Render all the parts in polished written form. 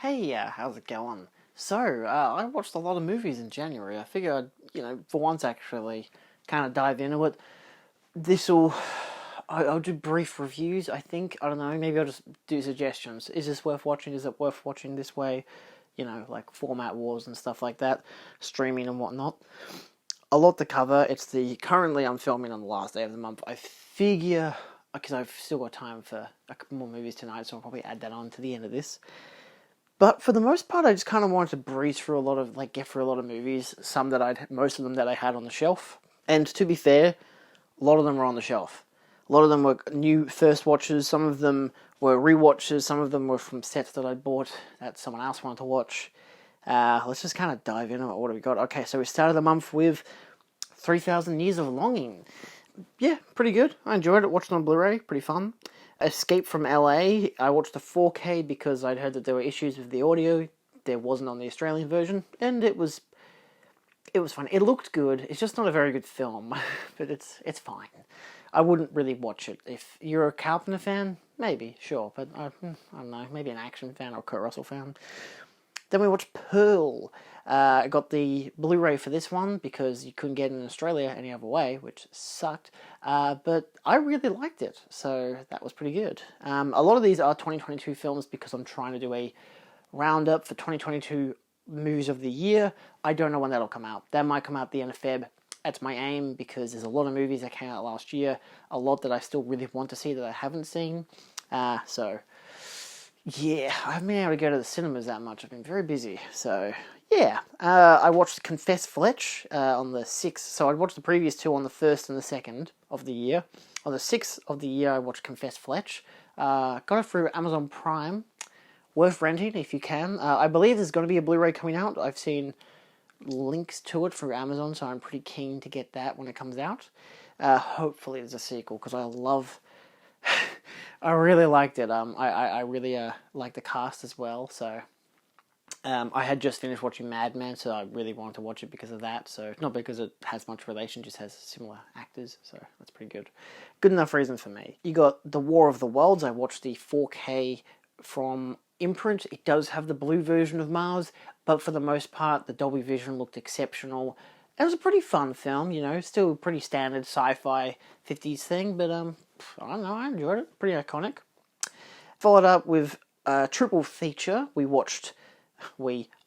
Hey, how's it going? I watched a lot of movies in January. I figure I'd, for once actually kind of dive into it. This'll, I'll do brief reviews, I think. I don't know, maybe I'll just do suggestions. Is this worth watching? Is it worth watching this way? Like format wars and stuff like that, streaming and whatnot. A lot to cover. Currently I'm filming on the last day of the month. I figure, because I've still got time for a couple more movies tonight, so I'll probably add that on to the end of this. But for the most part, I just kind of wanted to breeze through get through a lot of movies. Most of them that I had on the shelf. And to be fair, a lot of them were on the shelf. A lot of them were new first watches. Some of them were rewatches. Some of them were from sets that I bought that someone else wanted to watch. Let's just kind of dive into it. What do we got? Okay, so we started the month with 3,000 Years of Longing. Yeah, pretty good. I enjoyed it. Watched it on Blu-ray. Pretty fun. Escape from LA. I watched the 4K because I'd heard that there were issues with the audio. There wasn't on the Australian version, and it was fun. It looked good. It's just not a very good film, but it's fine. I wouldn't really watch it. If you're a Carpenter fan, maybe, sure, but I don't know, maybe an action fan or Kurt Russell fan. Then we watched Pearl. I got the Blu-ray for this one because you couldn't get it in Australia any other way, which sucked. But I really liked it, so that was pretty good. A lot of these are 2022 films because I'm trying to do a roundup for 2022 movies of the year. I don't know when that'll come out. That might come out at the end of Feb. That's my aim because there's a lot of movies that came out last year. A lot that I still really want to see that I haven't seen. Yeah, I haven't been able to go to the cinemas that much. I've been very busy, so yeah. I watched Confess Fletch on the 6th. So I'd watched the previous two on the 1st and the 2nd of the year. On the 6th of the year, I watched Confess Fletch. Got it through Amazon Prime. Worth renting if you can. I believe there's going to be a Blu-ray coming out. I've seen links to it through Amazon, so I'm pretty keen to get that when it comes out. Hopefully there's a sequel, because I really liked it. I really like the cast as well. So, I had just finished watching Mad Men, so I really wanted to watch it because of that. So, not because it has much relation, just has similar actors. So that's pretty good. Good enough reason for me. You got The War of the Worlds. I watched the 4K from Imprint. It does have the blue version of Mars, but for the most part, the Dolby Vision looked exceptional. It was a pretty fun film, still pretty standard sci-fi 50s thing, but I don't know, I enjoyed it. Pretty iconic. Followed up with a triple feature.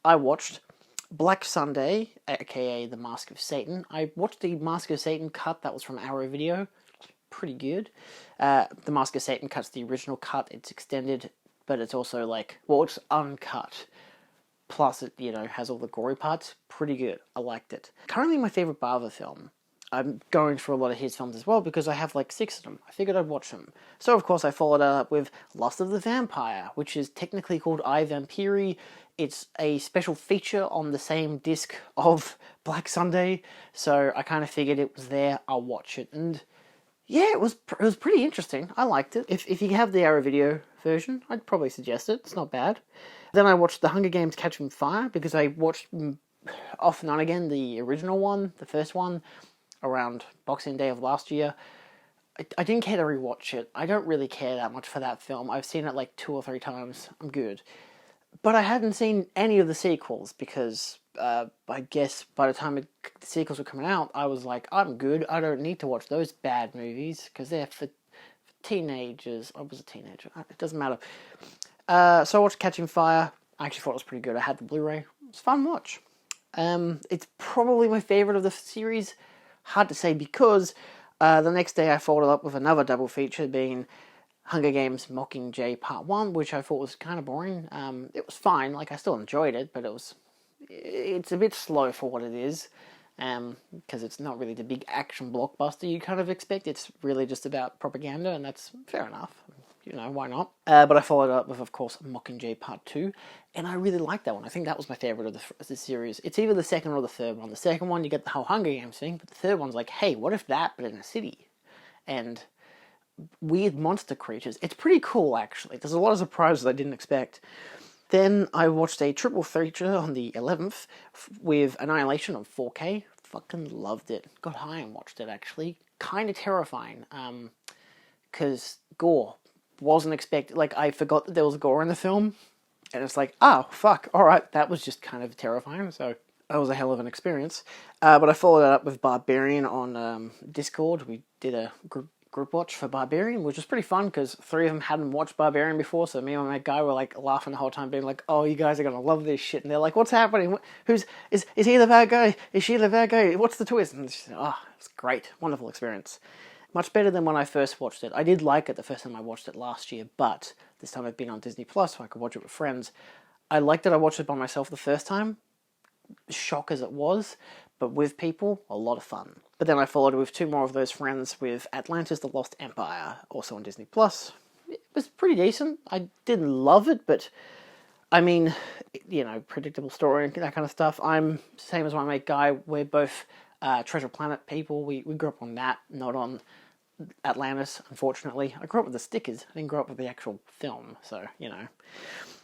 I watched Black Sunday, aka The Mask of Satan. I watched the Mask of Satan cut, that was from Arrow Video. Pretty good. The Mask of Satan cut's the original cut. It's extended, but it's also it's uncut. Plus it, has all the gory parts. Pretty good. I liked it. Currently my favourite Bava film. I'm going through a lot of his films as well because I have 6 of them. I figured I'd watch them. So of course I followed up with Lust of the Vampire, which is technically called I, Vampiri. It's a special feature on the same disc of Black Sunday, so I kind of figured it was there. I'll watch it, and yeah, it was pretty interesting. I liked it. If you have the Arrow Video version, I'd probably suggest it. It's not bad. Then I watched The Hunger Games: Catching Fire because I watched off and on again the original one, the first one, around Boxing Day of last year. I didn't care to rewatch it. I don't really care that much for that film. I've seen it 2 or 3 times. I'm good. But I hadn't seen any of the sequels because I guess by the time the sequels were coming out, I was like, I'm good. I don't need to watch those bad movies because they're for teenagers. I was a teenager. It doesn't matter. So I watched Catching Fire. I actually thought it was pretty good. I had the Blu-ray. It was a fun watch. It's probably my favourite of the series. Hard to say because the next day I followed up with another double feature being Hunger Games Mockingjay Part 1, which I thought was kind of boring. It was fine, I still enjoyed it, but it's a bit slow for what it is, because it's not really the big action blockbuster you kind of expect. It's really just about propaganda, and that's fair enough. Why not? But I followed up with, of course, Mockingjay Part 2, and I really liked that one. I think that was my favourite of the series. It's either the second or the third one. The second one, you get the whole Hunger Games thing, but the third one's hey, what if that, but in a city? And weird monster creatures. It's pretty cool, actually. There's a lot of surprises I didn't expect. Then I watched a triple feature on the 11th with Annihilation on 4K. Fucking loved it. Got high and watched it, actually. Kind of terrifying. Because gore. Wasn't expected. I forgot that there was gore in the film. And it's like, oh, fuck, alright, that was just kind of terrifying, so that was a hell of an experience. But I followed that up with Barbarian on Discord. We did a group watch for Barbarian, which was pretty fun, because 3 of them hadn't watched Barbarian before, so me and my guy were like laughing the whole time, being like, oh, you guys are gonna love this shit, and they're like, what's happening? Is he the bad guy? Is she the bad guy? What's the twist? And it's great, wonderful experience. Much better than when I first watched it. I did like it the first time I watched it last year, but this time I've been on Disney Plus, so I could watch it with friends. I liked that I watched it by myself the first time, shock as it was, but with people, a lot of fun. But then I followed with 2 more of those friends with Atlantis: The Lost Empire, also on Disney Plus. It was pretty decent. I didn't love it, but I mean, you know, predictable story and that kind of stuff. I'm same as my mate Guy. We're both Treasure Planet people. We grew up on that, not on Atlantis, unfortunately. I grew up with the stickers. I didn't grow up with the actual film, so, you know.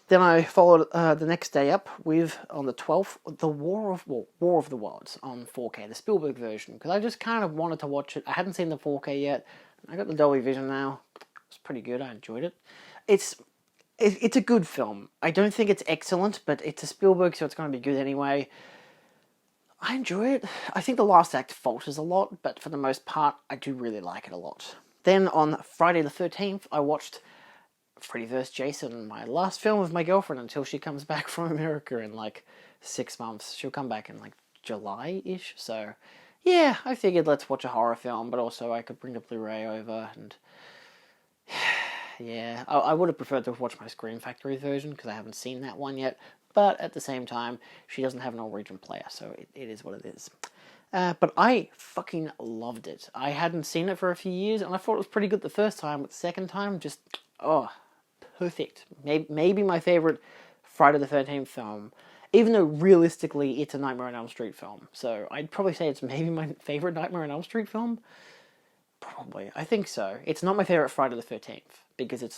Then I followed the next day up with, on the 12th, the War of the Worlds on 4K, the Spielberg version, because I just kind of wanted to watch it. I hadn't seen the 4K yet. I got the Dolby Vision now. It's pretty good. I enjoyed it. It's a good film. I don't think it's excellent, but it's a Spielberg, so it's going to be good anyway. I enjoy it. I think the last act falters a lot, but for the most part, I do really like it a lot. Then on Friday the 13th, I watched Freddy vs. Jason, my last film with my girlfriend until she comes back from America in like 6 months. She'll come back in like July-ish, so yeah, I figured let's watch a horror film, but also I could bring the Blu-ray over, and yeah, I would have preferred to watch my Scream Factory version, because I haven't seen that one yet, but at the same time, she doesn't have an Norwegian player, so it is what it is. But I fucking loved it. I hadn't seen it for a few years, and I thought it was pretty good the first time, but the second time, just, perfect. Maybe my favorite Friday the 13th film, even though realistically it's a Nightmare on Elm Street film. So I'd probably say it's maybe my favorite Nightmare on Elm Street film. Probably. I think so. It's not my favorite Friday the 13th, because it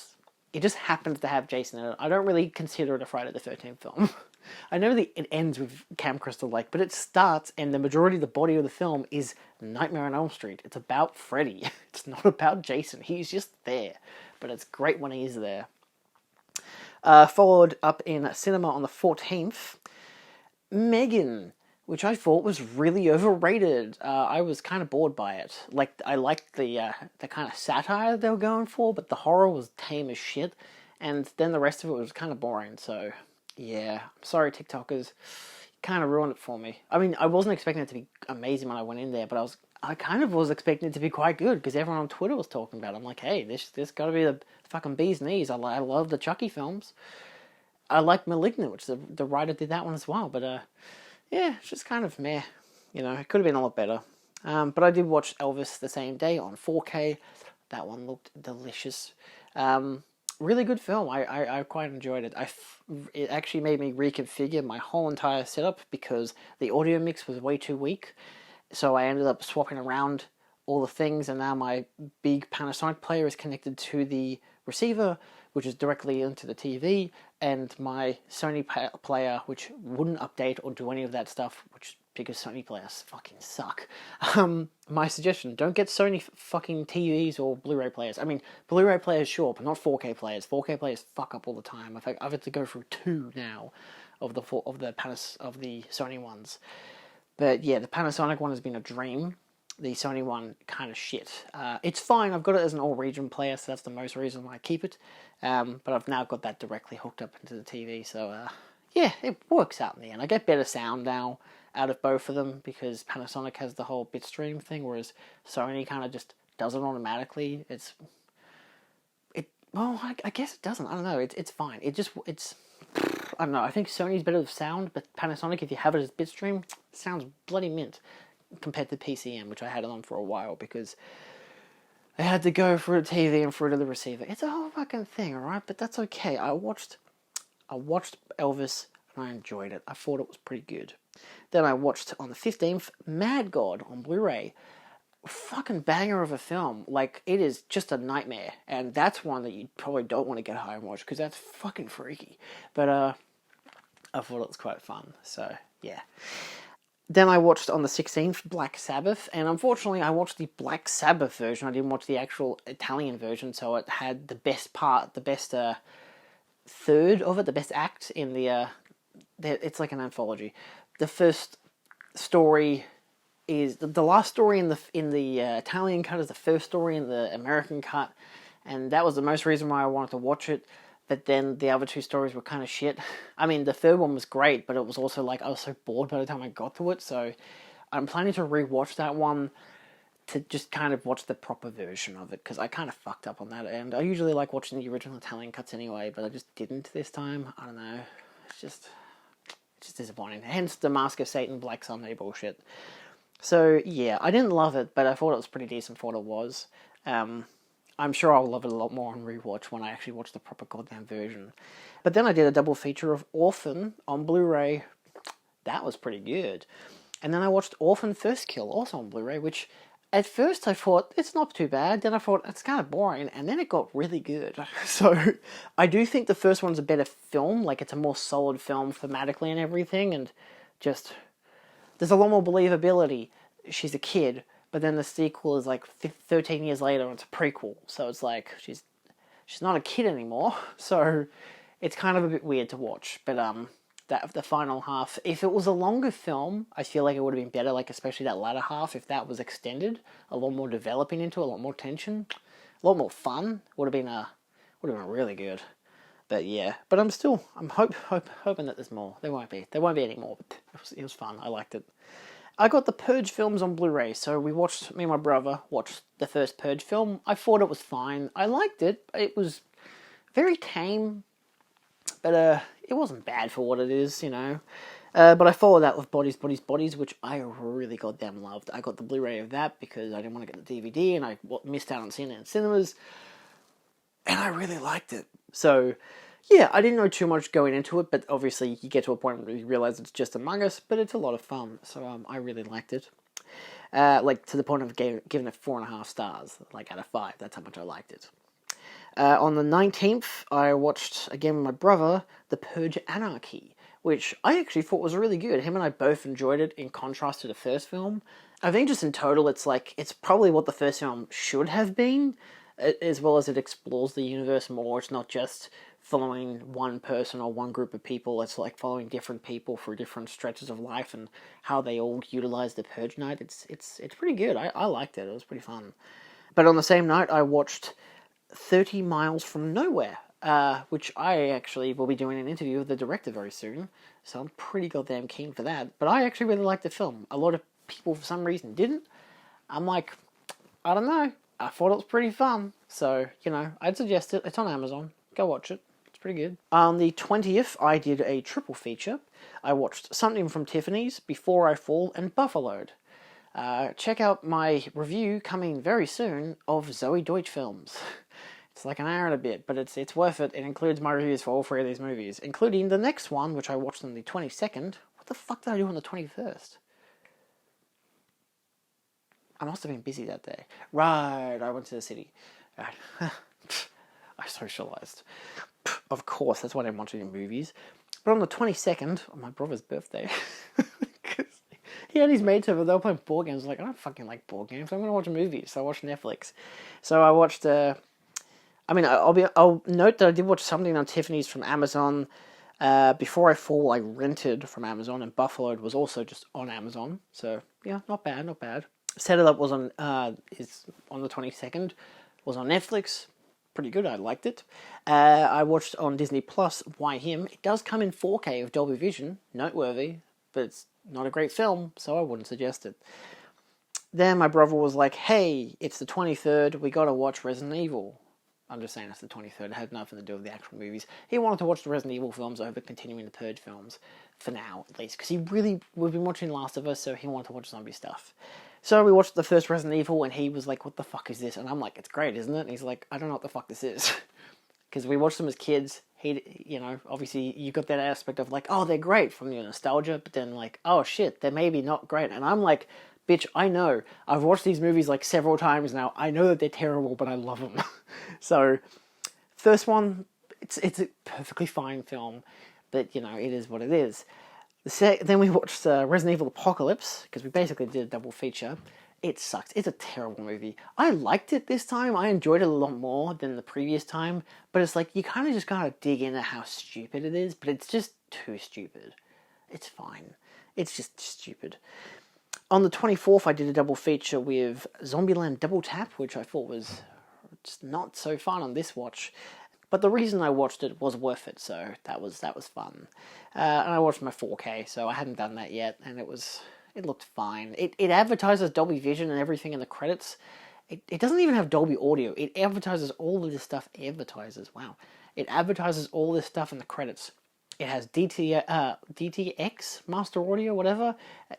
just happens to have Jason in it. I don't really consider it a Friday the 13th film. I know that it ends with Camp Crystal Lake, but it starts, and the majority of the body of the film is Nightmare on Elm Street. It's about Freddy. It's not about Jason. He's just there. But it's great when he's there. Followed up in cinema on the 14th, Megan, which I thought was really overrated. I was kind of bored by it. I liked the kind of satire they were going for, but the horror was tame as shit, and then the rest of it was kind of boring, so yeah. I'm sorry, TikTokers. Kind of ruined it for me. I mean, I wasn't expecting it to be amazing when I went in there, but I kind of was expecting it to be quite good, because everyone on Twitter was talking about it. I'm like, hey, this got to be the fucking bee's knees. I love the Chucky films. I like Malignant, which the writer did that one as well, but yeah, it's just kind of meh. You know, it could have been a lot better. But I did watch Elvis the same day on 4K. That one looked delicious. Really good film. I quite enjoyed it. It actually made me reconfigure my whole entire setup, because the audio mix was way too weak. So I ended up swapping around all the things, and now my big Panasonic player is connected to the receiver, which is directly into the TV, and my Sony player, which wouldn't update or do any of that stuff, because Sony players fucking suck. My suggestion, don't get Sony fucking TVs or Blu-ray players. I mean, Blu-ray players, sure, but not 4K players. 4K players fuck up all the time. I've had to go through 2 now of the Sony ones. But yeah, the Panasonic one has been a dream. The Sony one, kind of shit. It's fine. I've got it as an all-region player, so that's the most reason why I keep it. But I've now got that directly hooked up into the TV, so yeah, it works out in the end. I get better sound now out of both of them, because Panasonic has the whole bitstream thing, whereas Sony kind of just does it automatically. I guess it doesn't. I don't know. It's fine. I don't know. I think Sony's better with sound, but Panasonic, if you have it as bitstream, sounds bloody mint compared to PCM, which I had it on for a while, because I had to go through the TV and through to the receiver. It's a whole fucking thing, alright? But that's okay. I watched Elvis, and I enjoyed it. I thought it was pretty good. Then I watched, on the 15th, Mad God on Blu-ray. Fucking banger of a film. Like, it is just a nightmare. And that's one that you probably don't want to get home and watch, because that's fucking freaky. But, I thought it was quite fun. So, yeah. Then I watched, on the 16th, Black Sabbath. And unfortunately, I watched the Black Sabbath version. I didn't watch the actual Italian version, so it had the best third of it, the best act in it's like an anthology. The first story is the last story in the Italian cut is the first story in the American cut, and that was the most reason why I wanted to watch it. But then the other two stories were kind of shit. I mean, the third one was great, but it was also like I was so bored by the time I got to it. So I'm planning to rewatch that one to just kind of watch the proper version of it, because I kind of fucked up on that end. I usually like watching the original Italian cuts anyway, but I just didn't this time. I don't know. It's just disappointing. Hence the Mask of Satan, Black Sunday bullshit. So yeah, I didn't love it, but I thought it was pretty decent for what it was. I'm sure I'll love it a lot more on rewatch when I actually watch the proper goddamn version. But then I did a double feature of Orphan on Blu-ray. That was pretty good. And then I watched Orphan First Kill, also on Blu-ray, which at first I thought, it's not too bad. Then I thought, it's kind of boring. And then it got really good. So I do think the first one's a better film. Like, it's a more solid film thematically and everything. And just, there's a lot more believability. She's a kid. But then the sequel is like 13 years later and it's a prequel. So it's like, she's not a kid anymore. So it's kind of a bit weird to watch. But the final half, if it was a longer film, I feel like it would have been better, like especially that latter half, if that was extended, a lot more developing into, a lot more tension, a lot more fun, would have been really good. But yeah, but I'm hoping that there's more. There won't be any more, but it was fun. I liked it. I got the Purge films on Blu-ray, so me and my brother watched the first Purge film. I thought it was fine. I liked it. It was very tame, but it wasn't bad for what it is, you know. But I followed that with Bodies, Bodies, Bodies, which I really goddamn loved. I got the Blu-ray of that because I didn't want to get the DVD, and I missed out on seeing it in cinemas, and I really liked it. So yeah, I didn't know too much going into it, but obviously you get to a point where you realize it's just Among Us, but it's a lot of fun, so I really liked it. Like, to the point of giving it 4.5 stars, like, out of 5, that's how much I liked it. On the 19th, I watched, again with my brother, The Purge Anarchy, which I actually thought was really good. Him and I both enjoyed it in contrast to the first film. I think just in total, it's probably what the first film should have been, as well as it explores the universe more. It's not just following one person or one group of people. It's like following different people through different stretches of life and how they all utilize the Purge night. It's pretty good. I liked it. It was pretty fun. But on the same night, I watched 30 Miles from Nowhere, which I actually will be doing an interview with the director very soon, so I'm pretty goddamn keen for that. But I actually really liked the film. A lot of people, for some reason, didn't. I'm like, I don't know. I thought it was pretty fun. So, you know, I'd suggest it. It's on Amazon. Go watch it. It's pretty good. On the 20th, I did a triple feature. I watched Something from Tiffany's, Before I Fall, and Buffaloed. Check out my review coming very soon of Zoe Deutsch films. It's like an hour and a bit, but it's worth it. It includes my reviews for all 3 of these movies, including the next one, which I watched on the 22nd. What the fuck did I do on the 21st? I must have been busy that day. Right, I went to the city. Right. I socialised. Of course, that's why I didn't watch any movies. But on the 22nd, on my brother's birthday, he had his mates over, they were playing board games. I was like, I don't fucking like board games, I'm going to watch a movie. So I watched Netflix. So I watched, I'll note that I did watch Something on Tiffany's from Amazon. Before I Fall, I rented from Amazon, and Buffaloed was also just on Amazon. So, yeah, not bad, not bad. Set It Up was on the 22nd, was on Netflix. Pretty good, I liked it. I watched on Disney Plus, Why Him? It does come in 4K with Dolby Vision, noteworthy, but it's not a great film, so I wouldn't suggest it. Then my brother was like, hey, it's the 23rd, we gotta watch Resident Evil. I'm just saying it's the 23rd, it had nothing to do with the actual movies. He wanted to watch the Resident Evil films over continuing the Purge films, for now at least, because we've been watching Last of Us, so he wanted to watch zombie stuff. So we watched the first Resident Evil, and he was like, what the fuck is this? And I'm like, it's great, isn't it? And he's like, I don't know what the fuck this is. Because we watched them as kids. Obviously, you got that aspect of like, oh, they're great from your nostalgia, but then like, oh shit, they're maybe not great. And I'm like, bitch, I know. I've watched these movies like several times now. I know that they're terrible, but I love them. So, first one, it's a perfectly fine film, but you know, it is what it is. Then we watched Resident Evil Apocalypse, because we basically did a double feature. it sucks. It's a terrible movie. I liked it this time. I enjoyed it a lot more than the previous time. But it's like, you kind of just gotta dig into how stupid it is. But it's just too stupid. It's fine. It's just stupid. On the 24th, I did a double feature with Zombieland Double Tap, which I thought was just not so fun on this watch. But the reason I watched it was worth it, so that was fun. And I watched my 4K, so I hadn't done that yet, and it looked fine. It advertises Dolby Vision and everything in the credits. It doesn't even have Dolby Audio. It advertises all of this stuff. Wow. It advertises all this stuff in the credits. It has DTX, Master Audio, whatever.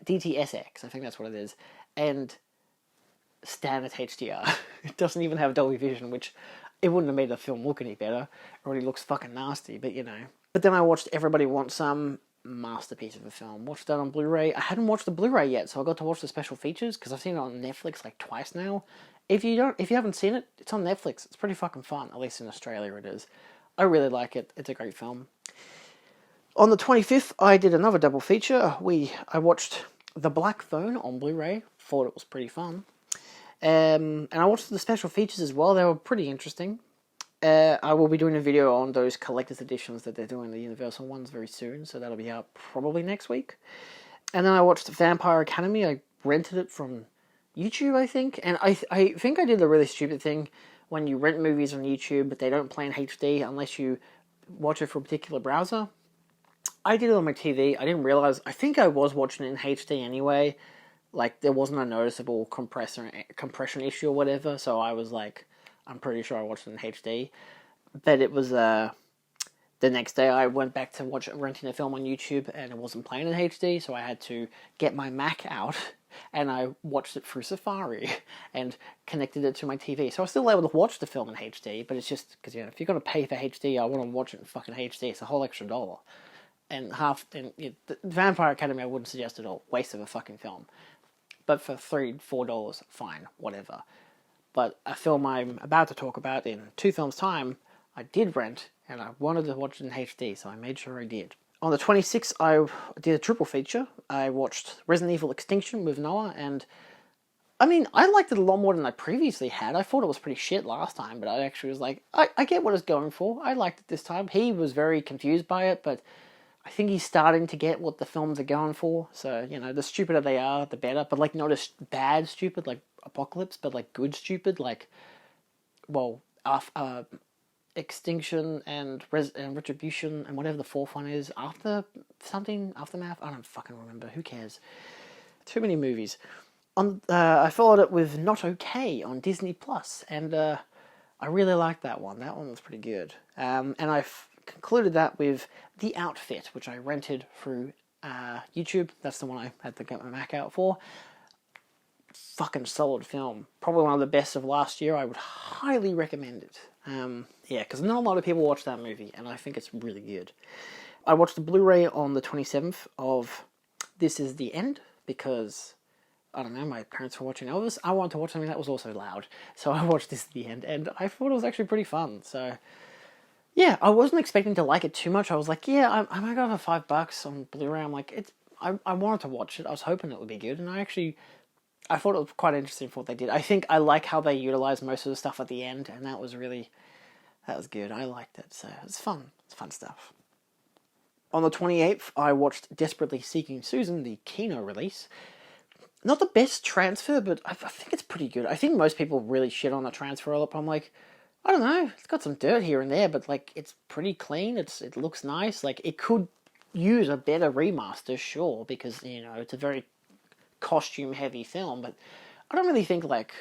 DTSX, I think that's what it is. And standard HDR. It doesn't even have Dolby Vision, which it wouldn't have made the film look any better. It already looks fucking nasty, but you know. But then I watched Everybody Wants Some, masterpiece of a film. Watched that on Blu-ray. I hadn't watched the Blu-ray yet, so I got to watch the special features because I've seen it on Netflix like twice now. If you haven't seen it, it's on Netflix. It's pretty fucking fun. At least in Australia it is. I really like it. It's a great film. On the 25th, I did another double feature. I watched The Black Phone on Blu-ray. Thought it was pretty fun. And I watched the special features as well. They were pretty interesting. I will be doing a video on those collector's editions that they're doing, the Universal ones, very soon. So that'll be out probably next week. And then I watched Vampire Academy. I rented it from YouTube, I think. And I think I did a really stupid thing when you rent movies on YouTube, but they don't play in HD unless you watch it from a particular browser. I did it on my TV. I didn't realize. I think I was watching it in HD anyway. Like, there wasn't a noticeable compression issue or whatever. So I was like, I'm pretty sure I watched it in HD. But it was the next day I went back to renting a film on YouTube and it wasn't playing in HD. So I had to get my Mac out and I watched it through Safari and connected it to my TV. So I was still able to watch the film in HD. But it's just because, you know, if you're going to pay for HD, I want to watch it in fucking HD. It's a whole extra $1. And the Vampire Academy I wouldn't suggest at all. Waste of a fucking film. But for $3-4, fine, whatever. But a film I'm about to talk about in 2 films' time, I did rent, and I wanted to watch it in HD, so I made sure I did. On the 26th, I did a triple feature. I watched Resident Evil Extinction with Noah, and I mean, I liked it a lot more than I previously had. I thought it was pretty shit last time, but I actually was like, I get what it's going for. I liked it this time. He was very confused by it, but I think he's starting to get what the films are going for. So, you know, the stupider they are, the better. But, like, not as bad stupid, like Apocalypse, but, like, good stupid, like, well, Extinction and Retribution and whatever the fourth one is. Aftermath? I don't fucking remember. Who cares? Too many movies. I followed it with Not Okay on Disney+. And I really liked that one. That one was pretty good. And I've concluded that with The Outfit, which I rented through YouTube. That's the one I had to get my Mac out for. Fucking solid film. Probably one of the best of last year. I would highly recommend it. Yeah, because not a lot of people watch that movie, and I think it's really good. I watched the Blu-ray on the 27th of This Is the End, because, I don't know, my parents were watching Elvis. I wanted to watch something that was also loud, so I watched This Is the End, and I thought it was actually pretty fun, so yeah, I wasn't expecting to like it too much. I was like, yeah, I might go for $5 on Blu-ray. I'm like, I wanted to watch it. I was hoping it would be good, and I thought it was quite interesting for what they did. I think I like how they utilized most of the stuff at the end, and that was good. I liked it, so it's fun. It's fun stuff. On the 28th, I watched Desperately Seeking Susan, the Kino release. Not the best transfer, but I think it's pretty good. I think most people really shit on the transfer a lot, but I'm like, I don't know, it's got some dirt here and there, but, like, it's pretty clean, it looks nice, like, it could use a better remaster, sure, because, you know, it's a very costume-heavy film, but I don't really think, like,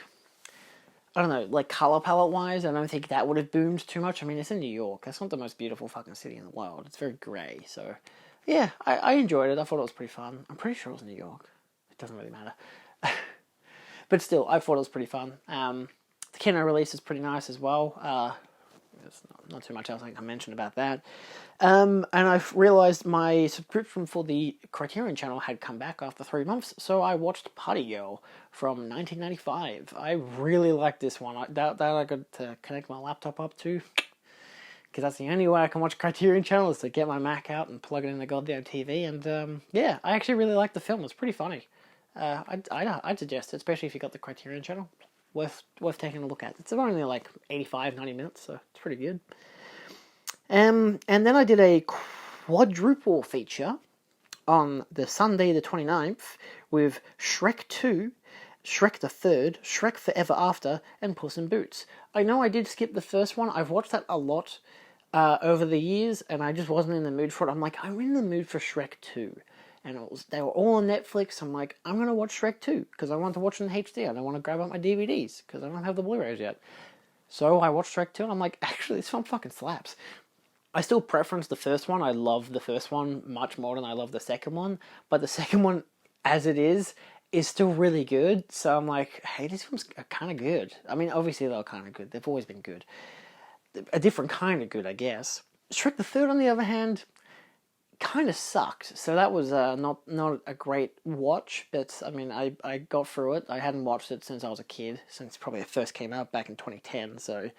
I don't know, like, colour palette-wise, I don't think that would have boomed too much. I mean, it's in New York, that's not the most beautiful fucking city in the world, it's very grey, so, yeah, I enjoyed it, I thought it was pretty fun. I'm pretty sure it was New York, it doesn't really matter. But still, I thought it was pretty fun. The Kino release is pretty nice as well. There's not too much else I can mention about that. And I've realised my subscription for the Criterion channel had come back after 3 months, so I watched Party Girl from 1995. I really liked this one. That I got to connect my laptop up to, because that's the only way I can watch Criterion channel is to get my Mac out and plug it in the goddamn TV. And yeah, I actually really liked the film. It's pretty funny. I'd suggest it, especially if you got the Criterion channel. Worth taking a look at. It's only like 85, 90 minutes, so it's pretty good. And then I did a quadruple feature on the Sunday the 29th with Shrek 2, Shrek the Third, Shrek Forever After, and Puss in Boots. I know I did skip the first one. I've watched that a lot over the years, and I just wasn't in the mood for it. I'm like, I'm in the mood for Shrek 2. And they were all on Netflix. I'm like, I'm going to watch Shrek 2, because I want to watch it in HD. I don't want to grab out my DVDs, because I don't have the Blu-rays yet. So I watched Shrek 2, and I'm like, actually, this film fucking slaps. I still preference the first one. I love the first one much more than I love the second one. But the second one, as it is still really good. So I'm like, hey, these films are kind of good. I mean, obviously they're kind of good. They've always been good. A different kind of good, I guess. Shrek the Third, on the other hand, kind of sucked. So that was not a great watch. But, I mean, I got through it. I hadn't watched it since I was a kid. Since probably it first came out back in 2010. So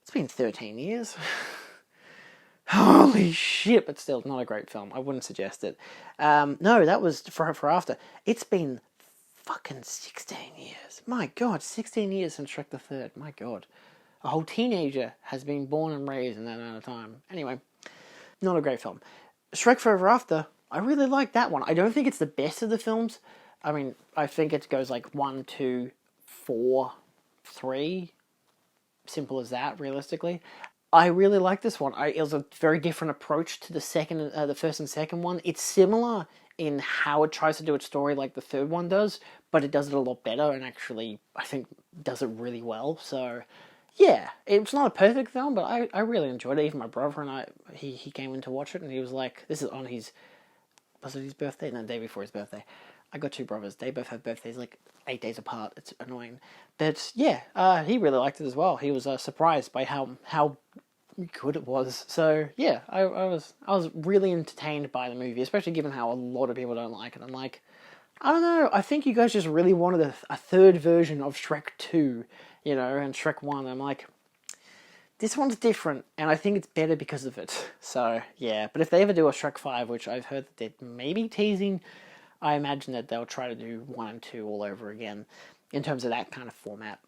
it's been 13 years. Holy shit, but still not a great film. I wouldn't suggest it. No, that was for After. It's been fucking 16 years. My God, 16 years since Shrek the Third. My God. A whole teenager has been born and raised in that amount of time. Anyway, not a great film. Shrek Forever After, I really like that one. I don't think it's the best of the films. I mean, I think it goes like 1, 2, 4, 3. Simple as that, realistically. I really like this one. It was a very different approach to the first and second one. It's similar in how it tries to do its story like the third one does, but it does it a lot better and actually, I think, does it really well. So, yeah, it's not a perfect film, but I really enjoyed it. Even my brother and he came in to watch it, and he was like, this is on was it his birthday? No, the day before his birthday. I got two brothers. They both have birthdays like 8 days apart. It's annoying. But, yeah, he really liked it as well. He was surprised by how good it was. So yeah, I was really entertained by the movie, especially given how a lot of people don't like it. I'm like, I don't know, I think you guys just really wanted a third version of Shrek 2, and Shrek 1. I'm like, this one's different, and I think it's better because of it. So yeah, but if they ever do a Shrek 5, which I've heard that they're maybe teasing, I imagine that they'll try to do 1 and 2 all over again in terms of that kind of format.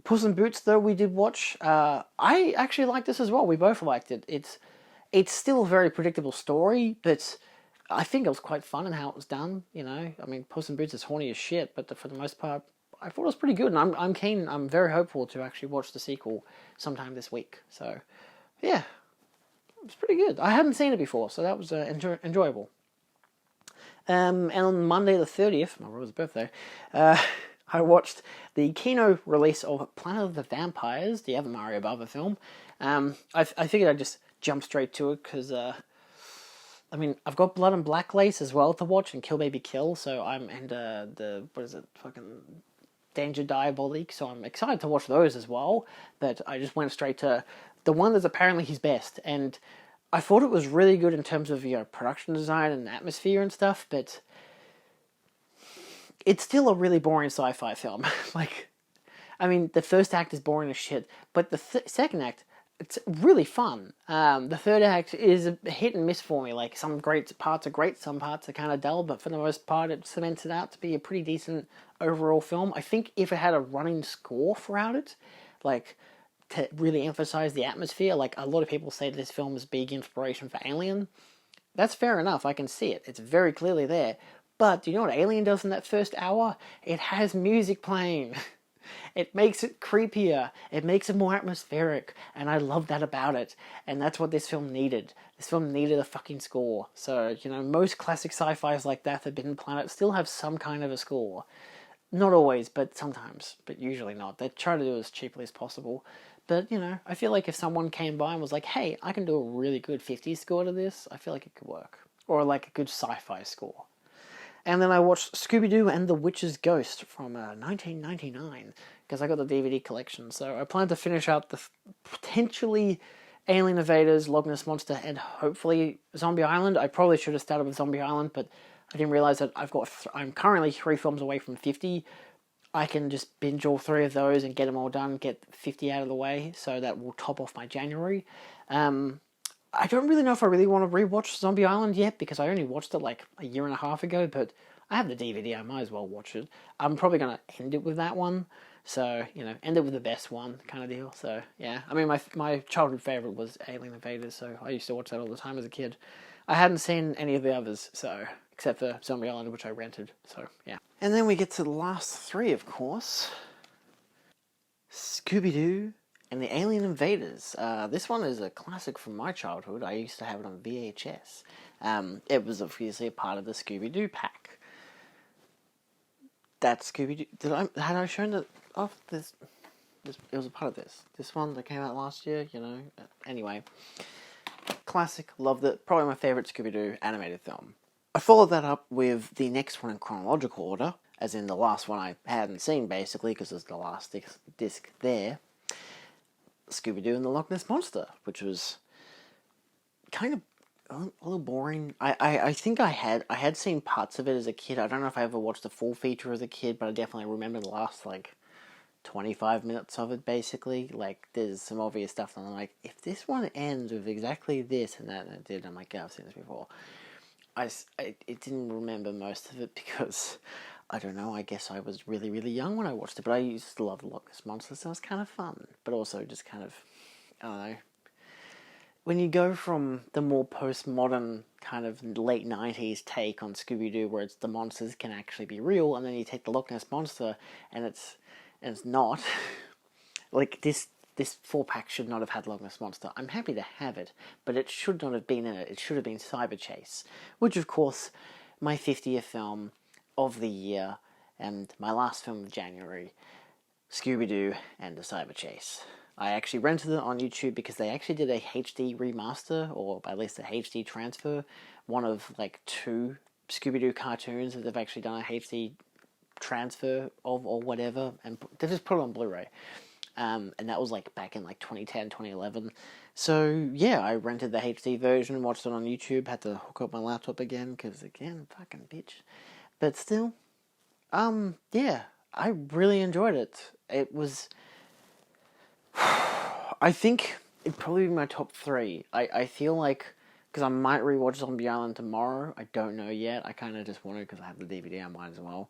Puss in Boots, though, we did watch. I actually liked this as well. We both liked it. It's still a very predictable story, but I think it was quite fun in how it was done. I mean, Puss in Boots is horny as shit, but for the most part, I thought it was pretty good. And I'm keen. I'm very hopeful to actually watch the sequel sometime this week. So, yeah, it was pretty good. I hadn't seen it before, so that was enjoyable. And on Monday the 30th, my brother's birthday, I watched the Kino release of Planet of the Vampires, the other Mario Bava film. I figured I'd just jump straight to it because, I mean, I've got Blood and Black Lace as well to watch and Kill Baby Kill, so fucking Danger Diabolique, so I'm excited to watch those as well, but I just went straight to the one that's apparently his best, and I thought it was really good in terms of, production design and atmosphere and stuff, but it's still a really boring sci-fi film. I mean, the first act is boring as shit, but the second act, it's really fun. The third act is a hit and miss for me. Like, some great parts are great, some parts are kind of dull, but for the most part, it cements it out to be a pretty decent overall film. I think if it had a running score throughout it, to really emphasize the atmosphere, a lot of people say this film is big inspiration for Alien. That's fair enough, I can see it. It's very clearly there. But do you know what Alien does in that first hour? It has music playing. It makes it creepier. It makes it more atmospheric. And I love that about it. And that's what this film needed. This film needed a fucking score. So, most classic sci-fis like that, Forbidden Planet, still have some kind of a score. Not always, but sometimes. But usually not. They try to do it as cheaply as possible. But, I feel like if someone came by and was like, hey, I can do a really good 50s score to this, I feel like it could work. Or a good sci-fi score. And then I watched Scooby-Doo and the Witch's Ghost from 1999, because I got the DVD collection. So I plan to finish out the potentially Alien Invaders, Loch Ness Monster, and hopefully Zombie Island. I probably should have started with Zombie Island, but I didn't realize that I'm currently 3 films away from 50. I can just binge all 3 of those and get them all done, get 50 out of the way, so that will top off my January. I don't really know if I really want to rewatch Zombie Island yet, because I only watched it a year and a half ago, but I have the DVD. I might as well watch it. I'm probably gonna end it with that one. So end it with the best one kind of deal. So yeah, I mean my childhood favorite was Alien Invaders. So I used to watch that all the time as a kid. I hadn't seen any of the others, so except for Zombie Island, which I rented. So yeah. And then we get to the last three, of course. Scooby-Doo and the Alien Invaders. This one is a classic from my childhood. I used to have it on VHS. It was obviously a part of the Scooby-Doo pack. That Scooby-Doo... Had I shown it off this... It was a part of this. This one that came out last year, Anyway. Classic. Loved it. Probably my favourite Scooby-Doo animated film. I followed that up with the next one in chronological order, as in the last one I hadn't seen, basically, because it's the last disc there. Scooby-Doo and the Loch Ness Monster, which was kind of a little boring. I think I had seen parts of it as a kid. I don't know if I ever watched the full feature as a kid, but I definitely remember the last, 25 minutes of it, basically. There's some obvious stuff, and I'm like, if this one ends with exactly this and that, and it did, I'm like, yeah, I've seen this before. I didn't remember most of it because, I don't know, I guess I was really, really young when I watched it, but I used to love the Loch Ness Monster, so it was kind of fun, but also just kind of, I don't know. When you go from the more postmodern kind of late 90s take on Scooby-Doo, where it's the monsters can actually be real, and then you take the Loch Ness Monster, and it's not, this 4-pack should not have had Loch Ness Monster. I'm happy to have it, but it should not have been in it. It should have been Cyber Chase, which, of course, my 50th film of the year, and my last film of January, Scooby-Doo and the Cyber Chase. I actually rented it on YouTube because they actually did a HD remaster, or at least a HD transfer, one of, 2 Scooby-Doo cartoons that they've actually done a HD transfer of, or whatever, and they just put it on Blu-ray. And that was back in 2010, 2011. So yeah, I rented the HD version, watched it on YouTube, had to hook up my laptop again, because again, fucking bitch. But still, yeah, I really enjoyed it. It was, I think it'd probably be my top 3. I feel like, because I might rewatch Zombie Island tomorrow, I don't know yet, I kind of just wanted, because I have the DVD, I might as well.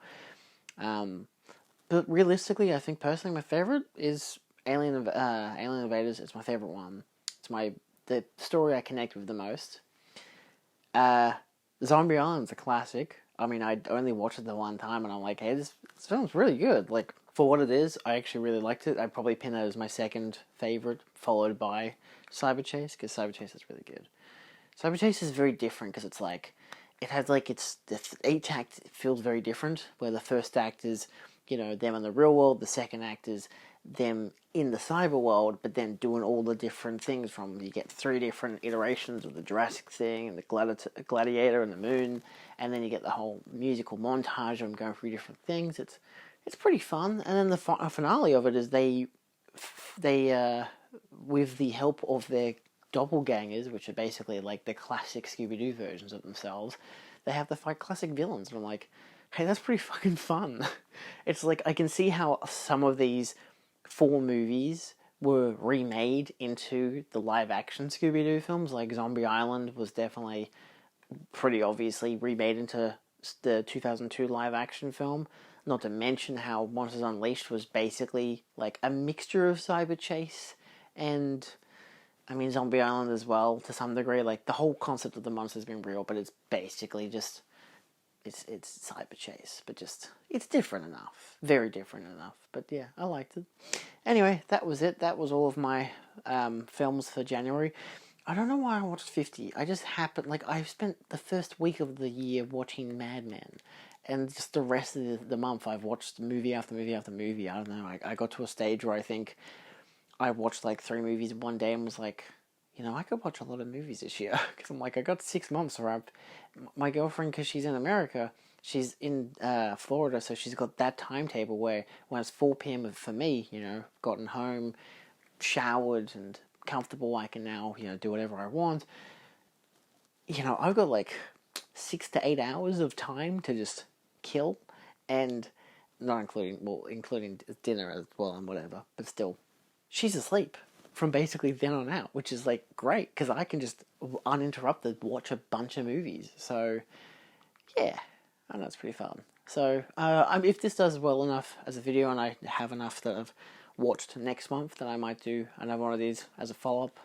But realistically, I think personally my favorite is Alien Invaders. It's my favorite one. It's the story I connect with the most. Zombie Island's a classic. I mean, I only watched it the one time, and I'm like, hey, this film's really good. For what it is, I actually really liked it. I'd probably pin it as my second favorite, followed by Cyber Chase, because Cyber Chase is really good. Cyber Chase is very different, because it's it has each act feels very different, where the first act is, them in the real world, the second act is them in the cyber world, but then doing all the different things you get 3 different iterations of the Jurassic thing, and the Gladiator and the moon, and then you get the whole musical montage of them going through different things. It's pretty fun, and then the finale of it is they with the help of their doppelgangers, which are basically the classic Scooby-Doo versions of themselves, they have to fight classic villains, and I'm like, hey, that's pretty fucking fun. It's I can see how some of these 4 movies were remade into the live-action Scooby-Doo films. Zombie Island was definitely pretty obviously remade into the 2002 live-action film. Not to mention how Monsters Unleashed was basically a mixture of Cyber Chase and, I mean, Zombie Island as well, to some degree. The whole concept of the monster's been real, but it's basically just... It's Cyber Chase, but it's different enough. Very different enough. But yeah, I liked it. Anyway, that was it. That was all of my films for January. I don't know why I watched 50. I just happened, I spent the first week of the year watching Mad Men. And just the rest of the month, I've watched movie after movie after movie. I don't know. I got to a stage where I think I watched 3 movies in one day and was like, I could watch a lot of movies this year. Because I'm I got 6 months where my girlfriend, because she's in America, she's in Florida, so she's got that timetable where when it's 4 p.m. for me, gotten home, showered, and comfortable, I can now, do whatever I want. I've got 6 to 8 hours of time to just kill, and not including dinner as well and whatever, but still, she's asleep from basically then on out, which is great, because I can just uninterrupted watch a bunch of movies. So yeah, and that's pretty fun. So, if this does well enough as a video and I have enough that I've watched next month, then I might do another one of these as a follow-up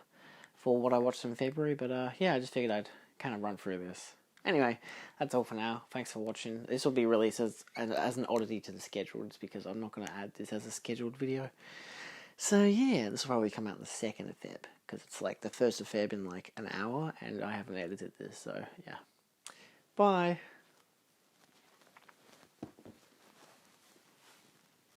for what I watched in February. But yeah, I just figured I'd kind of run through this. Anyway, that's all for now. Thanks for watching. This will be released as an oddity to the schedule, just because I'm not going to add this as a scheduled video. So yeah, this will probably come out on the 2nd of Feb, because it's like the 1st of Feb in like an hour, and I haven't edited this, so yeah. Bye.